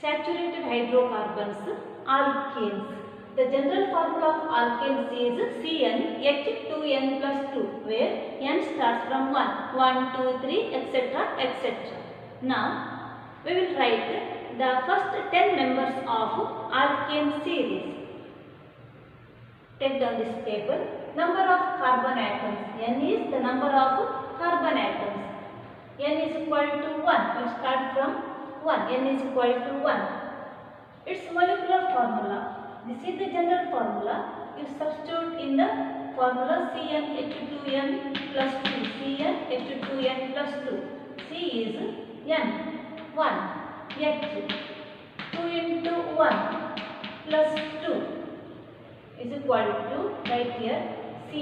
Saturated hydrocarbons, alkenes. The general formula of alkenes is CnH2n plus 2, where n starts from 1, 2, 3, etc. etc. Now, we will write the first 10 members of alkane series. Take down this paper. Number of carbon atoms. N is the number of carbon atoms. N is equal to 1. We start from 1. N is equal to 1. Its molecular formula. This is the general formula. You substitute in the formula CnH2n plus 2. CnH2n plus 2. C is N. 1. H. 2 into 1 plus 2 is equal to, right here, C.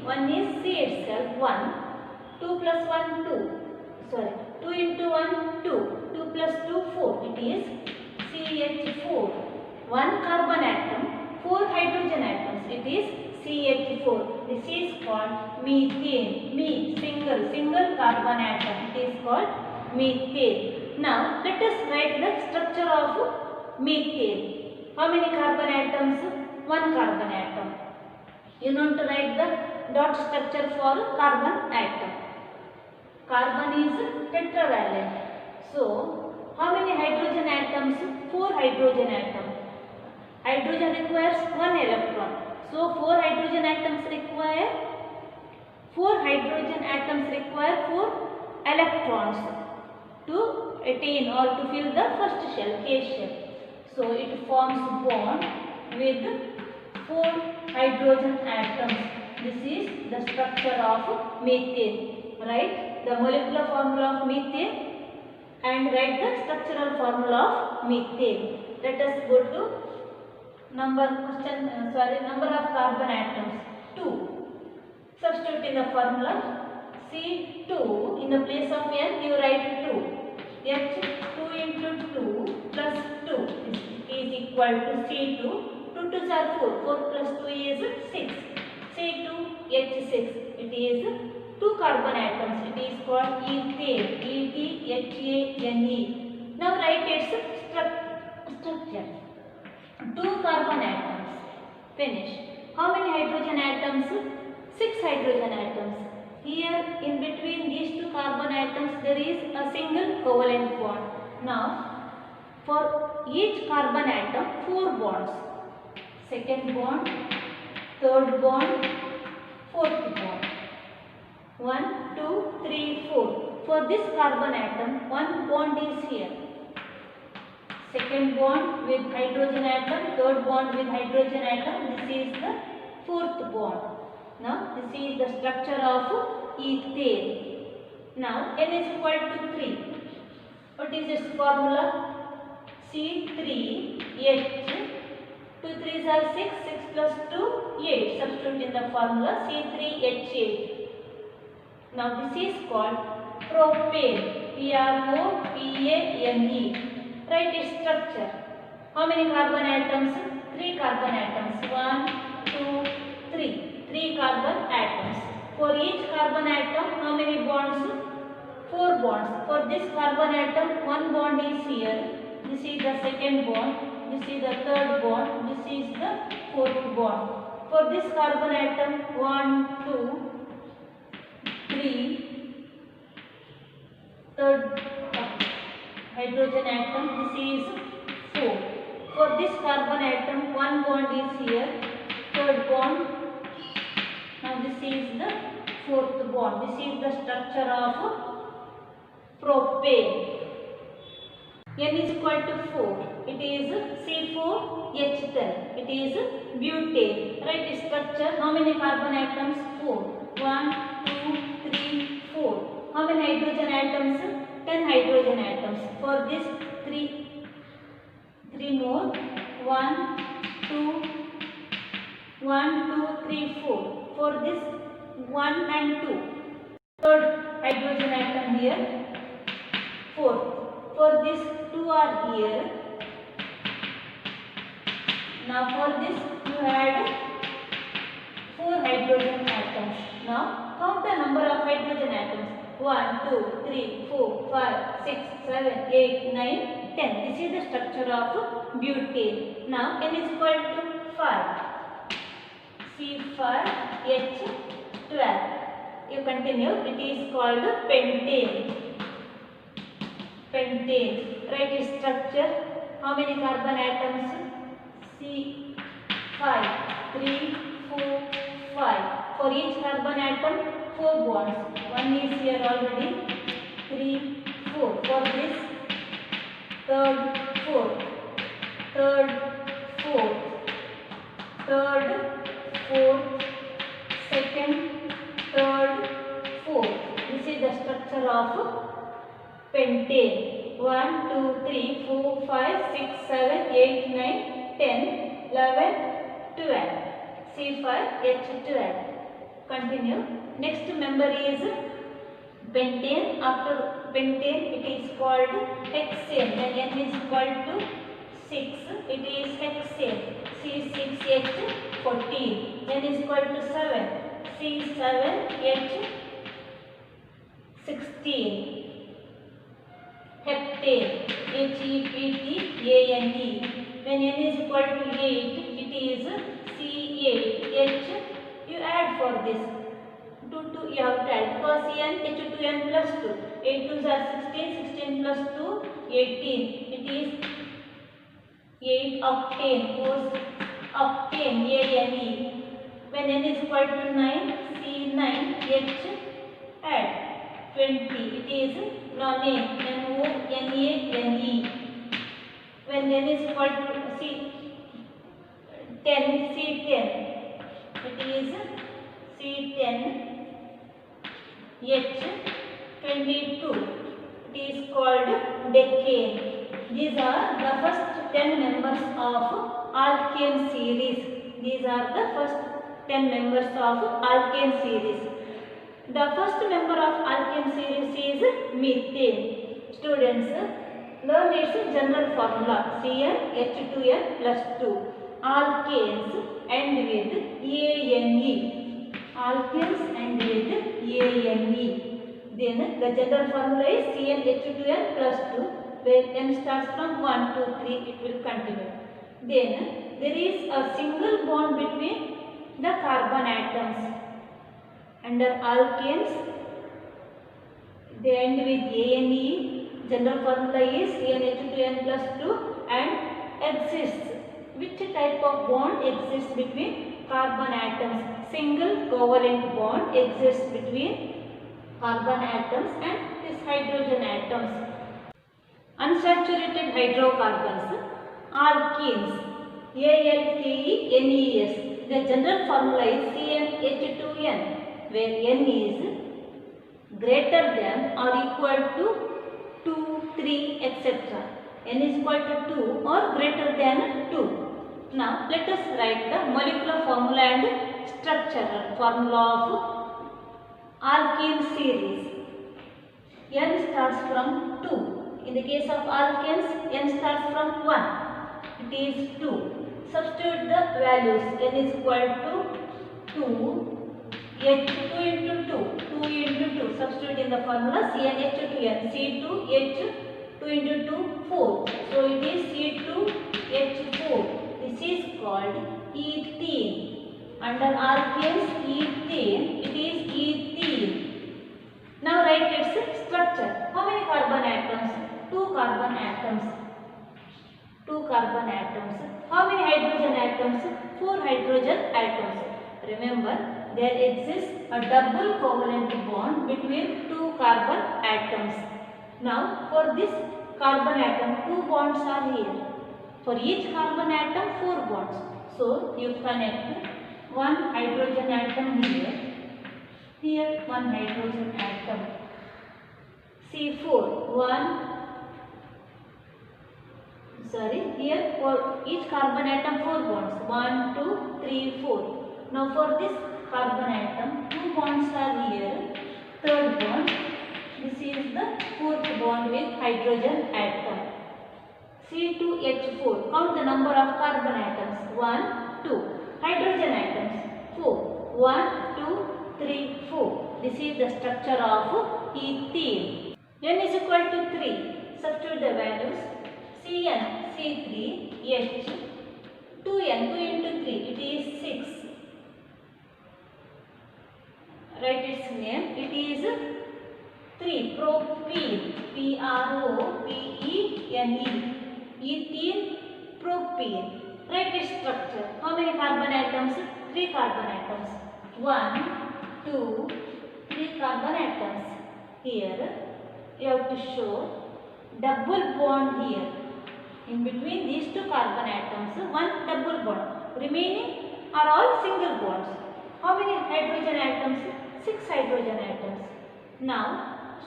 1 is C itself. 1. 2 plus 1, 2. Sorry, 2 into 1, 2. 2 plus 2, 4. It is CH4. 1 carbon atom, 4 hydrogen atoms. It is CH4. This is called methane. Single carbon atom. It is called methane. Now, let us write the structure of methane. How many carbon atoms? 1 carbon atom. You know to write the dot structure for carbon atom. Carbon is tetravalent. So, how many hydrogen atoms? 4 hydrogen atoms. Hydrogen requires 1 electron. So, 4 hydrogen atoms require 4 electrons to attain or to fill the first shell, K shell. So, it forms bond with 4 hydrogen atoms. This is the structure of methane. Write the molecular formula of methane and write the structural formula of methane. Let us go to number of carbon atoms. 2. Substitute in the formula C2 in the place of N you write 2. H 2 into 2 plus 2 is equal to C2. 2 2s are 4. 4 plus 2 is 6. C2 H6. It is 2 carbon atoms. It is called ethane. E-T-H-A-N-E. Now write its structure. 2 carbon atoms. Finish. How many hydrogen atoms? 6 hydrogen atoms. Here in between these 2 carbon atoms there is a single covalent bond. Now for each carbon atom 4 bonds. Second bond, third bond, fourth bond. 1, 2, 3, 4. For this carbon atom, 1 bond is here. Second bond with hydrogen atom, third bond with hydrogen atom. This is the fourth bond. Now, this is the structure of ethane. Now, N is equal to 3. What is its formula? C3H. 2 3s are 6. 6 plus 2, 8. Substitute in the formula C3H8. Now, this is called propane. P-R-O-P-A-N-E. Write its structure. How many carbon atoms? 3 carbon atoms. 1, 2, 3. 3 carbon atoms. For each carbon atom, how many bonds? 4 bonds. For this carbon atom, 1 bond is here. This is the second bond. This is the third bond. This is the fourth bond. For this carbon atom, 1, 2, 3. Third hydrogen atom, this is 4. For this carbon atom, 1 bond is here. Third bond. Now this is the fourth bond. This is the structure of propane. N is equal to 4. It is C4H10. It is butane. Write its structure. How many carbon atoms? 4. 1, 2, 3, 4. How many hydrogen atoms? 10 hydrogen atoms. For this 3 more. 1, 2, 3, 4. For this 1 and 2. Third hydrogen atom here. 4. For this 2 are here. Now for this you add 4 hydrogen atoms. Now count the number of hydrogen atoms. 1, 2, 3, 4, 5, 6, 7, 8, 9, 10. This is the structure of butane. Now N is equal to 5. C5H12. You continue. It is called pentane. Pentane. Write its structure. How many carbon atoms? C5. 3, 4, 5. For each carbon atom, 4 bonds. One is here already. 3, 4. For this, third, fourth. Third, fourth. Third, fourth. Second, third, fourth. This is the structure of pentane. 1, 2, 3, 4, 5, 6, 7, 8, 9, 10, 11, 12. C5H12. Continue. Next member is pentane. After pentane, it is called hexane. Then N is equal to 6. It is hexane. C6H14. N is equal to 7. C7H16. Heptane. Heptane. When N is equal to 8, it is C8H. You add for this. 2 you have to add because Cn H2n plus 2. 8 2s are 16. 16 plus 2, 18. It is 8 octane. Goes octane. Ane. When N is equal to 9, C9H. Add 20. It is nonane. NONANE. When N is equal to C10, C10. It is C10H22. It is called decane. These are the first 10 members of alkane series. These are the first 10 members of alkane series. The first member of alkane series is methane. Students, learn its general formula. CnH2n plus 2. Alkanes end with Ane. Alkanes end with Ane. Then the general formula is CnH2n plus 2. When N starts from 1, 2, 3, it will continue. Then there is a single bond between the carbon atoms. Under alkanes, they end with Ane. General formula is CnH2n plus 2 and exists. Which type of bond exists between carbon atoms? Single covalent bond exists between carbon atoms and these hydrogen atoms. Unsaturated hydrocarbons, alkenes, Alkenes. The general formula is CnH2n, where N is greater than or equal to 2, 3, etc. N is equal to 2 or greater than 2. Now let us write the molecular formula and structural formula of alkene series. N starts from 2. In the case of alkanes, N starts from 1. It is 2. Substitute the values. N is equal to 2. H 2 into 2. 2 into 2. Substitute in the formula CnH2n. C2H 2 into 2, 4. So it is C2H4. This is called ethene. Under alkanes, ethane, it is ethene. Now write its structure. How many carbon atoms? 2 carbon atoms. 2 carbon atoms. How many hydrogen atoms? 4 hydrogen atoms. Remember, there exists a double covalent bond between 2 carbon atoms. Now, for this carbon atom, 2 bonds are here. For each carbon atom, 4 bonds. So, you connect 1 hydrogen atom here. Here, 1 hydrogen atom. C4, here for each carbon atom 4 bonds. 1, 2, 3, 4. Now, for this carbon atom, 2 bonds are here. Third bond. This is the 4th bond with hydrogen atom. C2H4. Count the number of carbon atoms. 1, 2. Hydrogen atoms. 4. 1, 2, 3, 4. This is the structure of ethene. N is equal to 3. Substitute the values. Cn, C3H, 2n, 2 into 3, it is 6. Write its name, it is 3, propene, P-R-O-P-E-N-E, ethene, propene. Write its structure. How many carbon atoms? 3 carbon atoms. 1, 2, 3 carbon atoms. Here you have to show double bond here. In between these 2 carbon atoms, one double bond. Remaining are all single bonds. How many hydrogen atoms? 6 hydrogen atoms. Now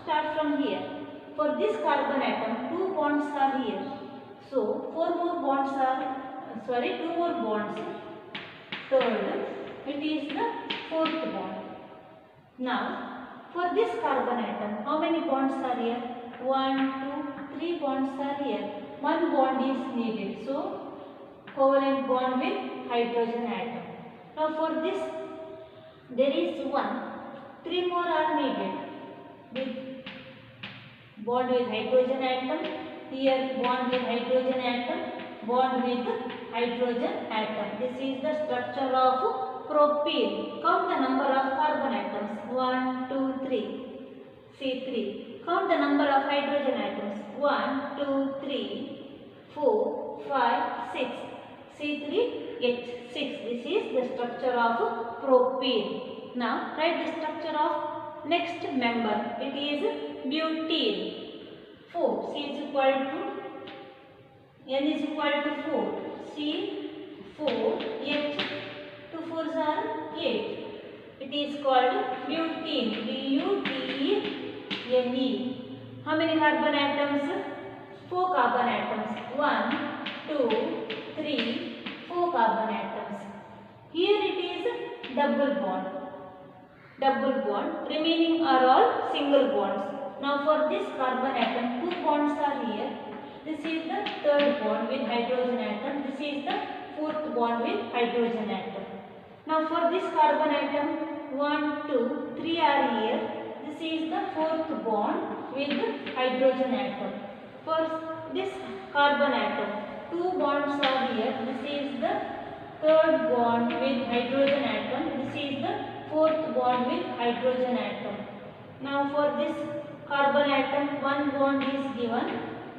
start from here. For this carbon atom, 2 bonds are here. So 2 more bonds. Third, it is the 4th bond. Now for this carbon atom, how many bonds are here? 1, 2, 3 bonds are here. 1 bond is needed. So covalent bond with hydrogen atom. Now for this, there is 1. 3 more are needed. With bond with hydrogen atom. Here bond with hydrogen atom. Bond with hydrogen atom. This is the structure of propene. Count the number of carbon atoms. 1, 2, 3. C3. Count the number of hydrogen atoms. 1, 2, 3, 4, 5, 6. C3H6. This is the structure of propene. Now write the structure of next member. It is butane. 4. C is equal to N is equal to 4. C 4 H 2 4s are 8. It is called butane. B-U-T-E-N-E. How many carbon atoms? 4 carbon atoms. 1, 2, 3, 4 carbon atoms. Here it is double bond. Double bond. Remaining are all single bonds. Now for this carbon atom, 2 bonds are here. This is the 3rd bond with hydrogen atom. This is the 4th bond with hydrogen atom. Now for this carbon atom, 1, 2, 3 are here. This is the 4th bond with hydrogen atom. For this carbon atom, 2 bonds are here. This is the 3rd bond with hydrogen atom. This is the 4th bond with hydrogen atom. Now for this carbon atom, 1 bond is given.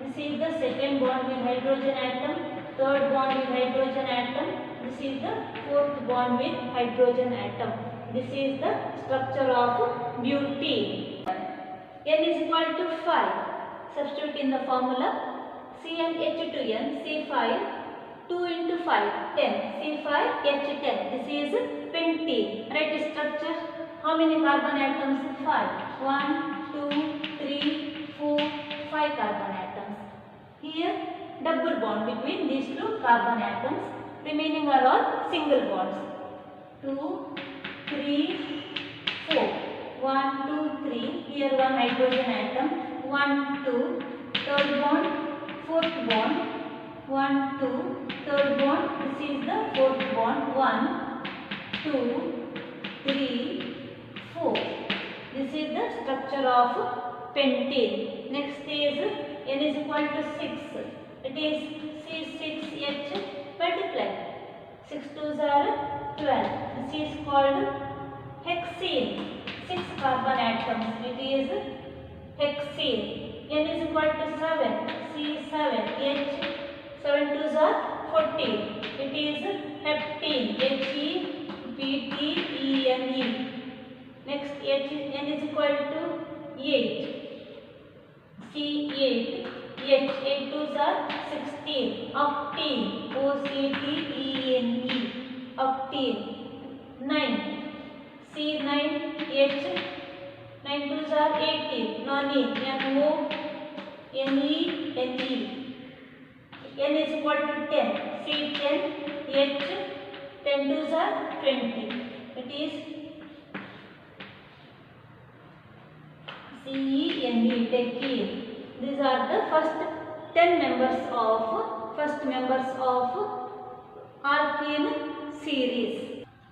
This is the 2nd bond with hydrogen atom, 3rd bond with hydrogen atom. This is the 4th bond with hydrogen atom. This is the structure of butane. N is equal to 5. Substitute in the formula. CnH2n, C5, 2 into 5, 10. C5H10. This is pentane. Write the structure. How many carbon atoms? 5. 1, 2, 3, 4, 5 carbon atoms. Here double bond between these 2 carbon atoms. Remaining are all single bonds. 2, 3, 4. 1, 2, 3. Here 1 hydrogen atom. 1, 2. 3rd bond. 4th bond. 1, 2. 3rd bond. This is the 4th bond. 1, 2, 3, 4. This is the structure of pentane. Next is N is equal to 6. It is C6H multiply. 6 2s are 12. This is called hexane. 6 carbon atoms. It is hexane. N is equal to 7. C7H 7 2s are 14. It is heptane. Heptene. Next N is equal to 8. C8 H 8 2s are 16. Octane. OCTENE. Octane. 9. C9 H 9 2s are 18. Nonene. NONENE. N is equal to 10. C10 H 10 2s are 20. It is CENE, decene. These are the first members of alkene series.